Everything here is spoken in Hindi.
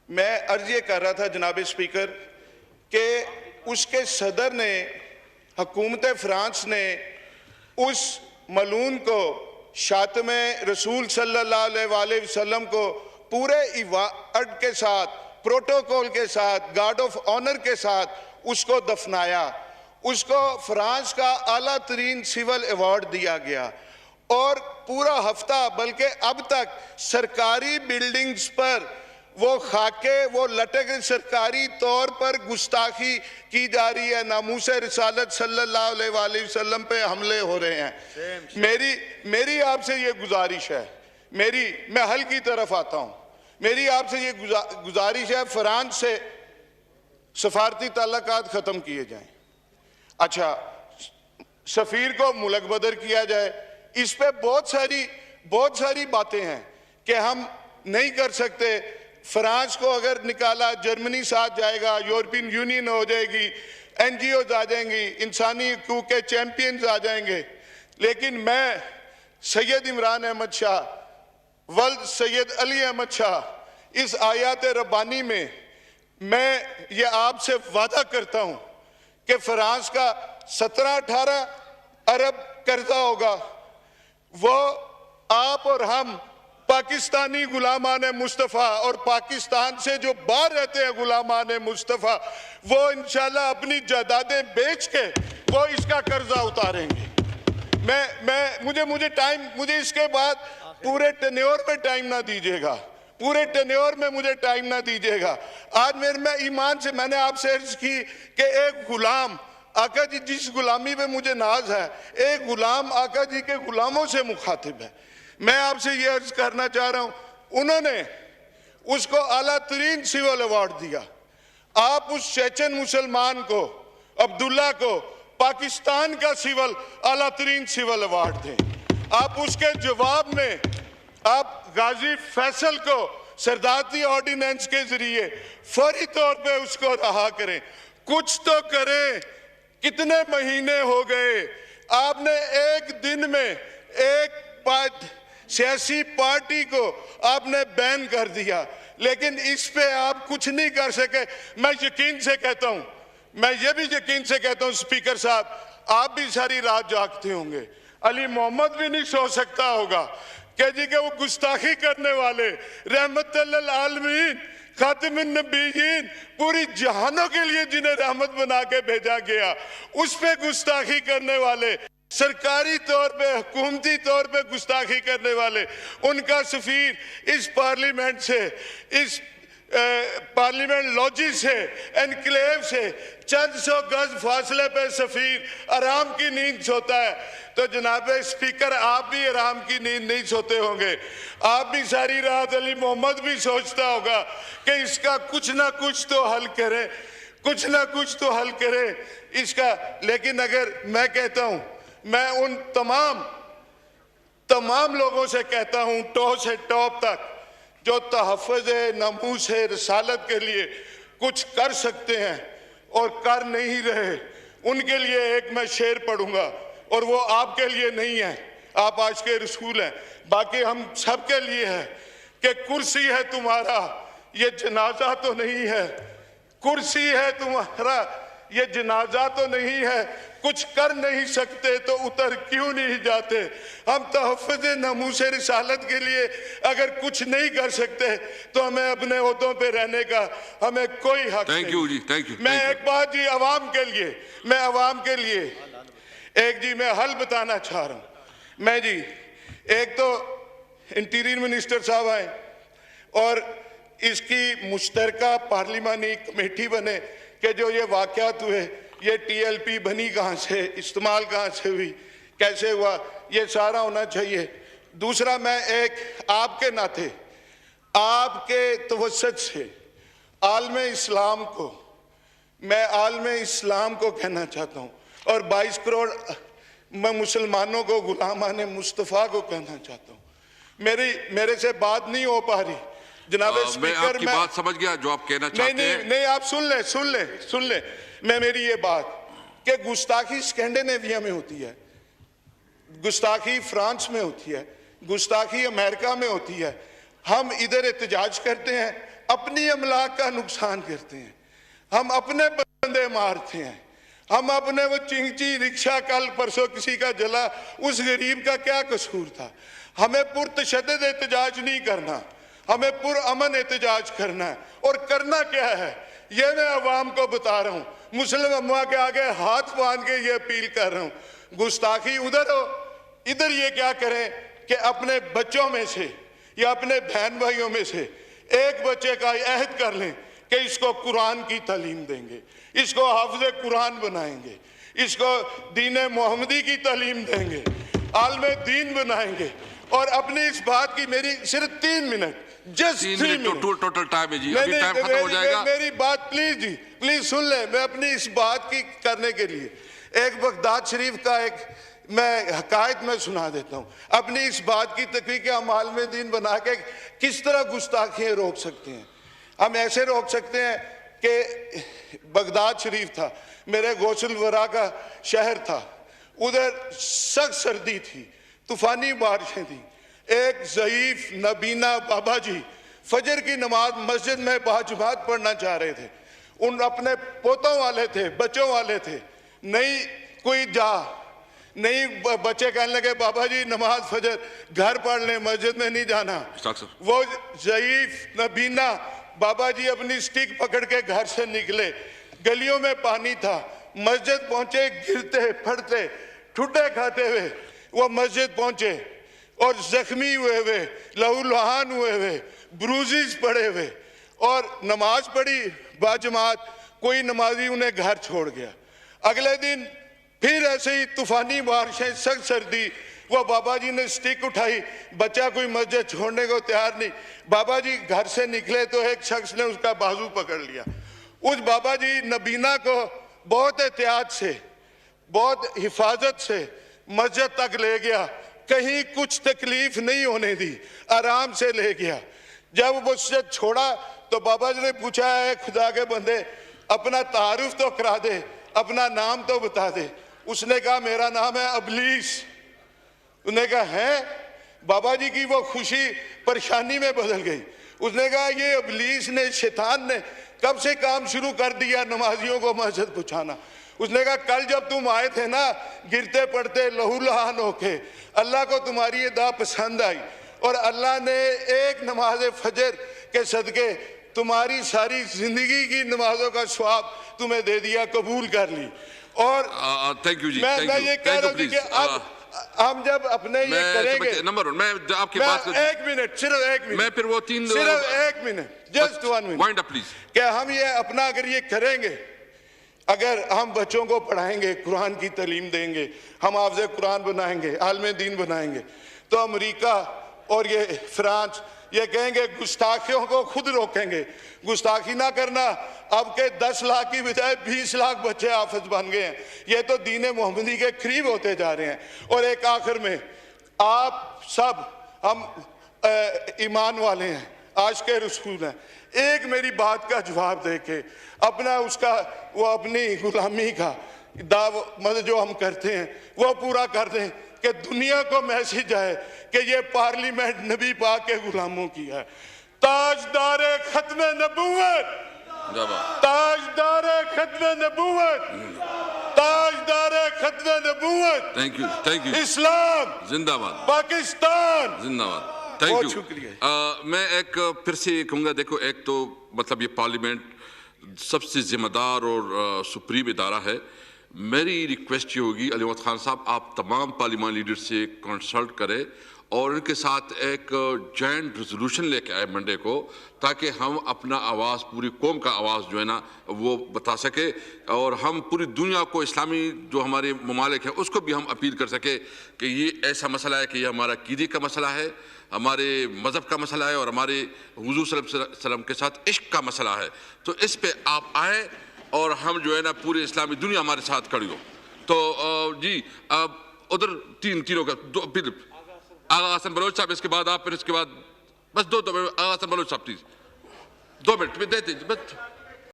मैं अर्ज ये कर रहा था जनाब स्पीकर कि उसके सदर ने, हुकूमत फ्रांस ने उस मलून को, शातमे रसूल सल्लल्लाहु अलैहि वसल्लम को पूरे इबादत के साथ, प्रोटोकॉल के साथ, गार्ड ऑफ ऑनर के साथ उसको दफनाया। उसको फ्रांस का आला तरीन सिविल अवार्ड दिया गया और पूरा हफ्ता, बल्कि अब तक सरकारी बिल्डिंग्स पर वो खाके वो लटक, सरकारी तौर पर गुस्ताखी की जा रही है, नामूस रिसालत सल्लल्लाहु अलैहि वसल्लम पे हमले हो रहे हैं। मेरी आपसे ये गुजारिश है, मैं हल की तरफ आता हूँ। मेरी आपसे ये गुजारिश है, फ्रांस से सफारती ताल्लुकात ख़त्म किए जाएं। अच्छा, सफ़ीर को मुल्क बदर किया जाए। इस पे बहुत सारी बातें हैं कि हम नहीं कर सकते। फ्रांस को अगर निकाला, जर्मनी साथ जाएगा, यूरोपियन यूनियन हो जाएगी, NGOs आ जाएंगी, इंसानी हकूक़ के चैम्पियंस आ जाएंगे। लेकिन मैं सैयद इमरान अहमद शाह, वल्द सैयद अली अहमद शाह, इस आयात रब्बानी में मैं ये आपसे वादा करता हूँ कि फ्रांस का 17-18 अरब कर्जा होगा, वो आप और हम पाकिस्तानी गुलामान मुस्तफ़ा और पाकिस्तान से जो बाहर रहते हैं गुलामान मुस्तफ़ा, वो इंशाल्लाह अपनी जायदादें बेच के वो इसका कर्जा उतारेंगे। मुझे इसके बाद पूरे टेन्योर में टाइम ना दीजिएगा, पूरे टेन्योर में मुझे टाइम ना दीजिएगा। आज मैं ईमान से मैंने आपसे अर्ज की कि एक गुलाम आका जी, जिस गुलामी पे मुझे नाज है, एक गुलाम आका जी के गुलामों से मुखातिब है। मैं आपसे ये अर्ज करना चाह रहा हूं, उन्होंने उसको आला तरीन सिविल अवार्ड दिया। आप उस चेचन मुसलमान को, अब्दुल्ला को, पाकिस्तान का आला तरीन सिविल अवार्ड दें। आप उसके जवाब में आप गाजी फैसल को सरदारती ऑर्डिनेंस के जरिए फौरी तौर पे उसको रहा करें। कुछ तो करें। कितने महीने हो गए आपने एक दिन में एक सियासी पार्टी को आपने बैन कर दिया, लेकिन इस पे आप कुछ नहीं कर सके। मैं यकीन से कहता हूं, मैं ये भी यकीन से कहता हूं स्पीकर साहब, आप भी सारी रात जागते होंगे। अली मोहम्मद भी नहीं सो सकता होगा कि जी के वो गुस्ताखी करने वाले, रहमतुल्लिल आलमीन, खातिमुन नबीयीन, पूरी जहानों के लिए जिन्हें रहमत बना के भेजा गया, उस पे गुस्ताखी करने वाले, सरकारी तौर पे, हुकूमती तौर पे गुस्ताखी करने वाले, उनका सफीर इस पार्लियामेंट से, इस पार्लियामेंट लॉजी से, एनक्लेव से चंद सौ गज फासले पे सफीर आराम की नींद सोता है। तो जनाब स्पीकर, आप भी आराम की नींद नहीं सोते होंगे। आप भी सारी रात, अली मोहम्मद भी सोचता होगा कि इसका कुछ ना कुछ तो हल करें, कुछ ना कुछ तो हल करें इसका। लेकिन अगर मैं कहता हूं, मैं उन तमाम लोगों से कहता हूं, टॉप से टॉप तक, जो तहफ़्फ़ुज़ नमूस रिसालत के लिए कुछ कर सकते हैं और कर नहीं रहे, उनके लिए एक मैं शेर पढ़ूंगा, और वो आपके लिए नहीं है, आप आज के रसूल हैं, बाकी हम सब के लिए है कि कुर्सी है तुम्हारा, ये जनाजा तो नहीं है। कुर्सी है तुम्हारा, ये जनाजा तो नहीं है। कुछ कर नहीं सकते तो उतर क्यों नहीं जाते। हम तहफ़्फ़ुज़ नमूस रिसालत के लिए अगर कुछ नहीं कर सकते तो हमें अपने ओहदों पे रहने का हमें कोई हक नहीं। थैंक यू जी, थैंक यू। मैं एक बात जी आवाम के लिए, मैं आवाम के लिए एक जी मैं हल बताना चाह रहा हूँ। मैं जी, एक तो इंटीरियर मिनिस्टर साहब आए और इसकी मुश्तरका पार्लिमानी कमेटी बने कि जो ये वाक़यात हुए, ये TLP बनी कहाँ से, इस्तेमाल कहाँ से हुई, कैसे हुआ, ये सारा होना चाहिए। दूसरा, मैं एक आपके नाते, आपके तवस्सुत से आलम इस्लाम को, मैं आलम इस्लाम को कहना चाहता हूँ और 22 करोड़ मैं मुसलमानों को, गुलामान मुस्तफ़ा को कहना चाहता हूँ। मेरे से बात नहीं हो पा रही जनाब स्पीकर। मैं बात समझ गया जो आप कहना चाहते हैं। नहीं, आप सुन ले। मैं मेरी ये बात कि गुस्ताखी स्कैंडिनेविया में होती है, गुस्ताखी फ्रांस में होती है, गुस्ताखी अमेरिका में होती है। हम इधर एहतजाज करते हैं, अपनी अमलाक का नुकसान करते हैं, हम अपने बंदे मारते हैं, हम अपने वो चिंची रिक्शा कल परसों किसी का जला, उस गरीब का क्या कसूर था। हमें पुरतशद्दद एहतजाज नहीं करना, हमें पुरअमन एहतजाज करना है। और करना क्या है ये मैं अवाम को बता रहा हूँ, मुस्लिम अम्मा के आगे हाथ बांध के ये अपील कर रहा हूँ, गुस्ताखी उधर हो, इधर ये क्या करें कि अपने बच्चों में से या अपने बहन भाइयों में से एक बच्चे का अहद कर लें कि इसको कुरान की तालीम देंगे, इसको हाफिज़ कुरान बनाएंगे, इसको दीन मोहम्मदी की तालीम देंगे, आलम दीन बनाएंगे। और अपनी इस बात की मेरी सिर्फ 3 minute, just 3 minute total time है जी, अभी टाइम खत्म हो जाएगा। मेरी बात प्लीज जी, प्लीज सुन ले। मैं अपनी इस बात की करने के लिए एक बगदाद शरीफ का एक मैं हकायत में सुना देता हूँ, अपनी इस बात की तकरीर के हम आलम दीन बना के किस तरह गुस्ताखियाँ रोक सकते हैं। हम ऐसे रोक सकते हैं कि बगदाद शरीफ था, मेरे गौसल वरा का शहर था, उधर सख्त सर्दी थी, तूफानी बारिशें थी। एक ज़ईफ नबीना बाबा जी फजर की नमाज मस्जिद में बाजमात पढ़ना चाह रहे थे। उन अपने पोतों वाले थे, बच्चों वाले थे, नहीं कोई नहीं बच्चे कहने लगे बाबा जी नमाज फजर घर पढ़ लें, मस्जिद में नहीं जाना। वो ज़ईफ नबीना बाबा जी अपनी स्टिक पकड़ के घर से निकले, गलियों में पानी था, मस्जिद पहुंचे, गिरते पड़ते ठुड्डे खाते हुए वो मस्जिद पहुंचे और जख्मी हुए लहूलुहान हुए ब्रूजेस पड़े हुए, और नमाज पढ़ी बाजमात, कोई नमाजी उन्हें घर छोड़ गया। अगले दिन फिर ऐसे ही तूफानी बारिशें, सख्त सर्दी, वो बाबा जी ने स्टिक उठाई, बच्चा कोई मस्जिद छोड़ने को तैयार नहीं। बाबा जी घर से निकले तो एक शख्स ने उसका बाजू पकड़ लिया। उस बाबा जी नबीना को बहुत एहतियात से, बहुत हिफाजत से मस्जिद तक ले गया, कहीं कुछ तकलीफ नहीं होने दी, आराम से ले गया। जब वो मस्जिद छोड़ा तो बाबा जी ने पूछा, है खुदा के बंदे अपना तारुफ तो करा दे, अपना नाम तो बता दे। उसने कहा मेरा नाम है अबलीस। उसने कहा है? बाबा जी की वो खुशी परेशानी में बदल गई। उसने कहा ये अबलीस ने, शैतान ने कब से काम शुरू कर दिया नमाजियों को मस्जिद पहुंचाना। उसने कहा कल जब तुम आए थे ना गिरते पड़ते लहूलुहान होके, अल्लाह को तुम्हारी ये दुआ पसंद आई और अल्लाह ने एक नमाज फजर के सदके तुम्हारी सारी जिंदगी की नमाजों का स्वाब तुम्हें दे दिया, कबूल कर ली। और थैंक यू जी, मैं ये कह रहा हूँ कि अब हम जब अपने ये करेंगे, नंबर वन, मैं आपकी बात एक मिनट, सिर्फ 1 मिनट, मैं फिर वो 3 सिर्फ 1 minute, just 1 minute, wind up please. क्या हम ये अपना अगर ये करेंगे, अगर हम बच्चों को पढ़ाएंगे, कुरान की तालीम देंगे, हम हाफ़िज़ कुरान बनाएंगे, आलम दीन बनाएंगे, तो अमेरिका और ये फ्रांस ये कहेंगे गुस्ताखियों को खुद रोकेंगे। गुस्ताखी ना करना, अब के 10 लाख की बजाय 20 लाख बच्चे हाफिज बन गए हैं। ये तो दीन मोहम्मदी के करीब होते जा रहे हैं। और एक आखिर में, आप सब हम ईमान वाले हैं, आशिक़े रसूल हैं, एक मेरी बात का जवाब दे के अपना उसका वो अपनी गुलामी का मतलब जो हम करते हैं वो पूरा कर दें कि दुनिया को मैसेज आए कि ये पार्लियामेंट नबी पाक के गुलामों की है। ताजदारे खत्म नबूवत, ताजदारे खत्म नबूवत, ताजदारे खत्म नबूवत, थैंक यू इस्लाम जिंदाबाद, पाकिस्तान जिंदाबाद, थैंक यू। शुक्रिया। मैं एक फिर से कहूँगा, देखो एक तो मतलब ये पार्लियामेंट सबसे जिम्मेदार और सुप्रीम इदारा है। मेरी रिक्वेस्ट ये होगी अली मोहम्मद खान साहब, आप तमाम पार्लियामानी लीडर से कंसल्ट करें और उनके साथ एक जॉइंट रेजोल्यूशन लेके आए मंडे को, ताकि हम अपना आवाज़, पूरी कौम का आवाज़ जो है ना वो बता सके और हम पूरी दुनिया को, इस्लामी जो हमारे ममालिक हैं उसको भी हम अपील कर सके कि ये ऐसा मसला है कि ये हमारा कीदी का मसला है, हमारे मज़हब का मसला है और हमारे हुज़ूर सल्लल्लाहु अलैहि वसल्लम के साथ इश्क का मसला है। तो इस पे आप आए और हम जो है ना पूरी इस्लामी दुनिया हमारे साथ खड़ी हो। तो जी अब उधर तीनों का दो, फिर आगा हसन बलोच साहब, इसके बाद आप, फिर इसके बाद बस दो मिनट आगा हसन बलोच साहब प्लीज, 2 मिनट में देते बस।